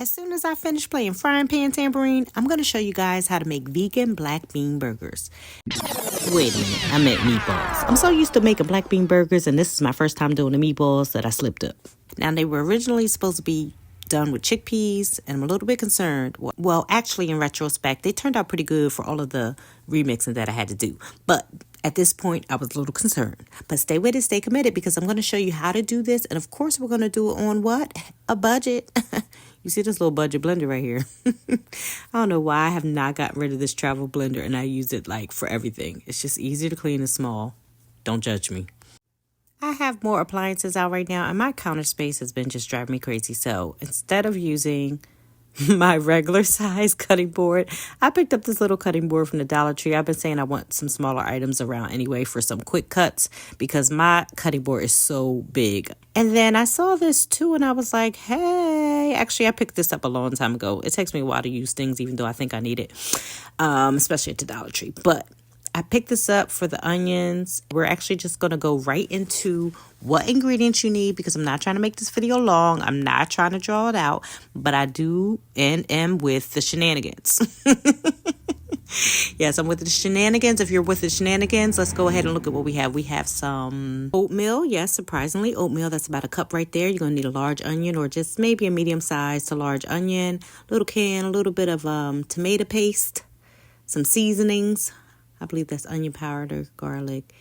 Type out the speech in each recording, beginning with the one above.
As soon as I finish playing frying pan tambourine, I'm going to show you guys how to make vegan black bean burgers. Wait a minute, I meant meatballs. I'm so used to making black bean burgers, and this is my first time doing the meatballs that I slipped up. Now, they were originally supposed to be done with chickpeas, and I'm a little bit concerned. Well, actually, in retrospect, they turned out pretty good for all of the remixing that I had to do. But at this point, I was a little concerned. But stay with it, stay committed, because I'm going to show you how to do this. And of course, we're going to do it on what? A budget. You see this little budget blender right here? I don't know why I have not gotten rid of this travel blender, and I use it like for everything. It's just easy to clean and small. Don't judge me. I have more appliances out right now, and my counter space has been just driving me crazy. So instead of using my regular size cutting board, I picked up this little cutting board from the Dollar Tree. I've been saying I want some smaller items around anyway for some quick cuts because my cutting board is so big. And then I saw this too, and I was like, hey, actually I picked this up a long time ago. It takes me a while to use things, even though I think I need it, especially at the Dollar Tree. But I picked this up for the onions. We're actually just going to go right into what ingredients you need because I'm not trying to make this video long. I'm not trying to draw it out, but I do and am with the shenanigans. Yes, I'm with the shenanigans. If you're with the shenanigans, let's go ahead and look at what we have. We have some oatmeal. Yes, surprisingly, oatmeal. That's about a cup right there. You're going to need a large onion or just maybe a medium size to large onion. Little can, a little bit of tomato paste, some seasonings. I believe that's onion powder, garlic.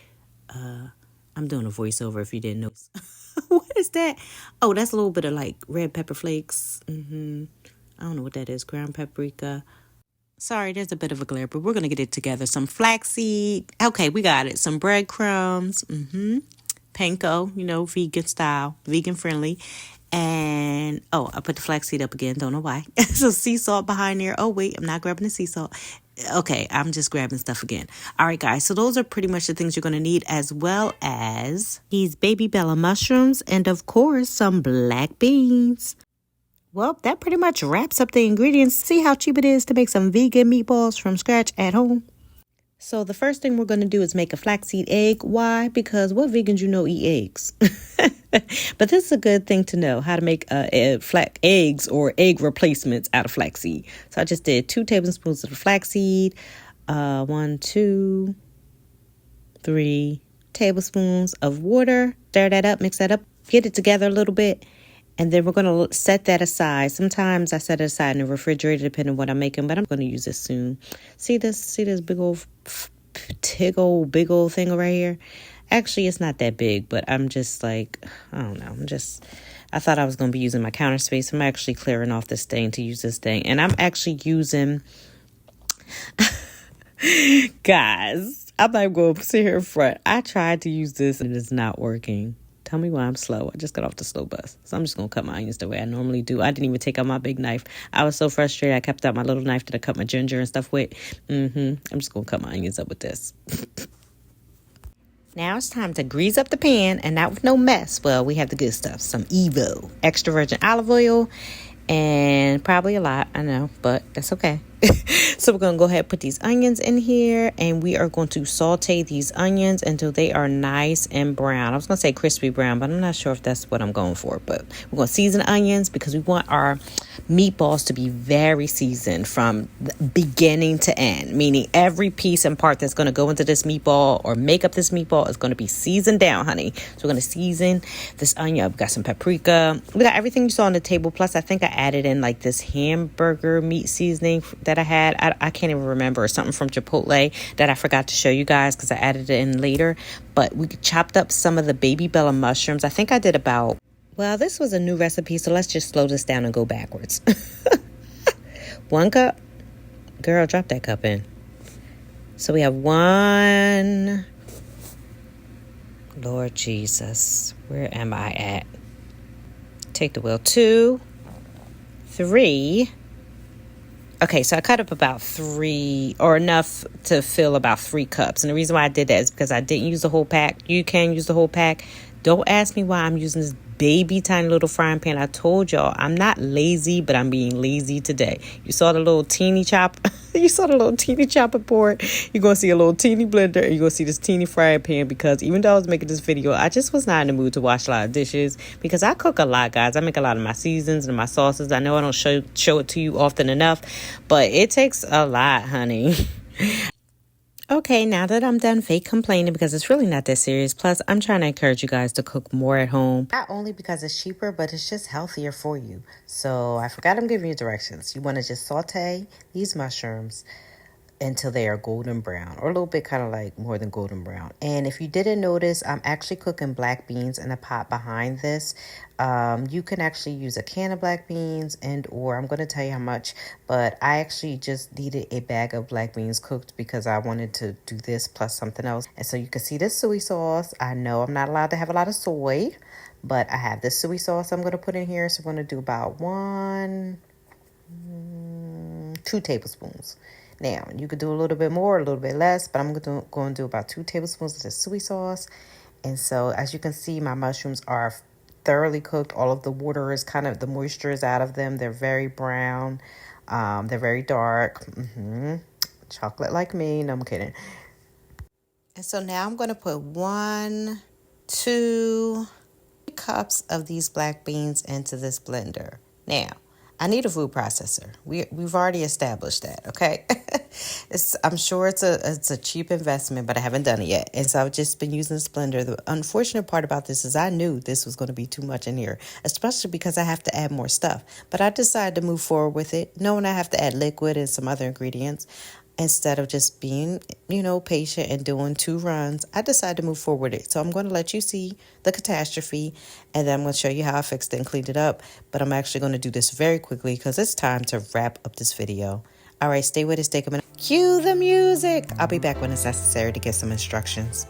I'm doing a voiceover if you didn't know. What is that? Oh, that's a little bit of like red pepper flakes. I don't know what that is. Ground paprika. Sorry, there's a bit of a glare, but we're going to get it together. Some flaxseed. Okay, we got it. Some breadcrumbs. Panko, vegan style, vegan friendly. And, I put the flaxseed up again. Don't know why. So sea salt behind there. Oh, wait, I'm not grabbing the sea salt. Okay, I'm just grabbing stuff again. All right, guys. So those are pretty much the things you're going to need, as well as these baby bella mushrooms and, of course, some black beans. Well, that pretty much wraps up the ingredients. See how cheap it is to make some vegan meatballs from scratch at home? So the first thing we're going to do is make a flaxseed egg. Why? Because what vegans eat eggs? But this is a good thing to know, how to make eggs or egg replacements out of flaxseed. So I just did 2 tablespoons of the flaxseed, 1, 2, 3 tablespoons of water. Stir that up, mix that up, get it together a little bit. And then we're going to set that aside. Sometimes I set it aside in the refrigerator, depending on what I'm making, but I'm going to use this soon. See this big old thing right here? Actually, it's not that big, but I'm just like, I don't know. I thought I was going to be using my counter space. I'm actually clearing off this thing to use this thing. And I'm actually using, guys, I'm not going to sit here in front. I tried to use this and it's not working. Tell me why I'm slow. I just got off the slow bus. So I'm just going to cut my onions the way I normally do. I didn't even take out my big knife. I was so frustrated. I kept out my little knife that I cut my ginger and stuff with. I'm just going to cut my onions up with this. Now it's time to grease up the pan, and not with no mess. Well, we have the good stuff. Some Evo, extra virgin olive oil, and probably a lot, I know, but that's okay. So we're going to go ahead and put these onions in here, and we are going to saute these onions until they are nice and brown. I was going to say crispy brown, but I'm not sure if that's what I'm going for. But we're going to season onions because we want our meatballs to be very seasoned from the beginning to end, meaning every piece and part that's going to go into this meatball or make up this meatball is going to be seasoned down, honey. So we're going to season this onion. We've got some paprika. We got everything you saw on the table. Plus, I think I added in like this hamburger meat seasoning that I had. I can't even remember, something from Chipotle that I forgot to show you guys because I added it in later. But we chopped up some of the baby bella mushrooms. I think I did about, well, this was a new recipe, so let's just slow this down and go backwards. 1 cup. Girl, drop that cup in. So we have 1. Lord Jesus, where am I at? Take the wheel. 2, 3. Okay, so I cut up about 3, or enough to fill about 3 cups. And the reason why I did that is because I didn't use the whole pack. You can use the whole pack. Don't ask me why I'm using this baby tiny little frying pan. I told y'all I'm not lazy, but I'm being lazy today. You saw the little teeny chop. You saw the little teeny chopping board. You're going to see a little teeny blender, and you're going to see this teeny frying pan, because even though I was making this video, I just was not in the mood to wash a lot of dishes, because I cook a lot, guys. I make a lot of my seasons and my sauces. I know I don't show it to you often enough, but it takes a lot, honey. Okay, now that I'm done fake complaining, because it's really not that serious. Plus, I'm trying to encourage you guys to cook more at home. Not only because it's cheaper, but it's just healthier for you. So I forgot I'm giving you directions. You want to just saute these mushrooms until they are golden brown, or a little bit kind of like more than golden brown. And if you didn't notice, I'm actually cooking black beans in a pot behind this. You can actually use a can of black beans, and or I'm going to tell you how much, but I actually just needed a bag of black beans cooked because I wanted to do this plus something else. And so you can see this soy sauce. I know I'm not allowed to have a lot of soy, but I have this soy sauce I'm going to put in here. So I'm going to do about 2 tablespoons. Now, you could do a little bit more, a little bit less, but I'm going to do about 2 tablespoons of the soy sauce. And so, as you can see, my mushrooms are thoroughly cooked. All of the water is the moisture is out of them. They're very brown. They're very dark. Chocolate like me. No, I'm kidding. And so now I'm going to put 1, 2 cups of these black beans into this blender. Now, I need a food processor. We've already established that, okay? I'm sure it's a cheap investment, but I haven't done it yet. And so I've just been using this blender. The unfortunate part about this is I knew this was going to be too much in here, especially because I have to add more stuff. But I decided to move forward with it, knowing I have to add liquid and some other ingredients. Instead of just being, patient and doing 2 runs, I decided to move forward with it. So I'm going to let you see the catastrophe, and then I'm going to show you how I fixed it and cleaned it up. But I'm actually going to do this very quickly because it's time to wrap up this video. All right, stay with us. Take a minute. Cue the music. I'll be back when it's necessary to get some instructions.